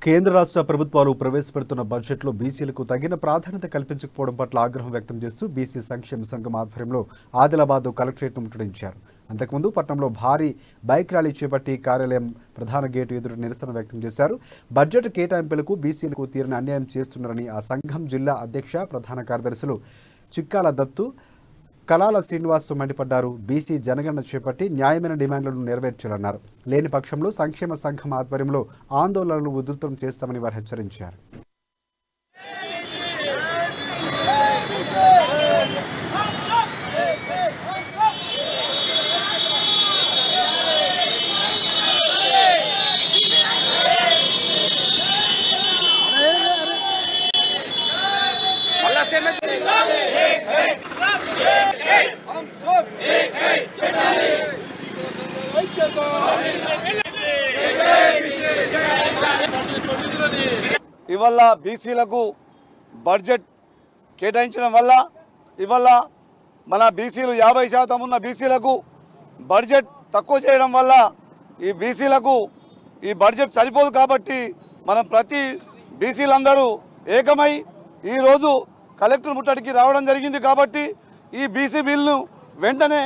కేంద్ర రాష్ట్ర ప్రభుత్వాలు ప్రవేశపెడుతున్న బడ్జెట్లో బీసీలకు తగిన ప్రాధాన్యత కల్పించకపోవడం పట్ల ఆగ్రహం వ్యక్తం చేస్తూ బీసీ సంక్షేమ సంఘం ఆధ్వర్యంలో ఆదిలాబాద్ కలెక్టరేట్ను ముట్టడించారు. అంతకుముందు పట్టణంలో భారీ బైక్ ర్యాలీ చేపట్టి కార్యాలయం ప్రధాన గేటు ఎదురు నిరసన వ్యక్తం చేశారు. బడ్జెట్ కేటాయింపులకు బీసీలకు తీరని అన్యాయం చేస్తున్నారని ఆ సంఘం జిల్లా అధ్యక్ష ప్రధాన కార్యదర్శులు చిక్కాల దత్తు, కలాల శ్రీనివాస్ మండిపడ్డారు. బీసీ జనగణన చేపట్టి న్యాయమైన డిమాండ్లను నెరవేర్చాలన్నారు. లేని పక్షంలో సంక్షేమ సంఘం ఆధ్వర్యంలో ఆందోళనలు ఉధృతం చేస్తామని వారు హెచ్చరించారు. ఇవాళ బీసీలకు బడ్జెట్ కేటాయించడం వల్ల ఇవాళ మన బీసీలు 50% ఉన్న బీసీలకు బడ్జెట్ తక్కువ చేయడం వల్ల ఈ బీసీలకు ఈ బడ్జెట్ సరిపోదు. కాబట్టి మనం ప్రతి బీసీలందరూ ఏకమై ఈరోజు కలెక్టర్ ముట్టడికి రావడం జరిగింది. కాబట్టి ఈ బీసీ బిల్లును వెంటనే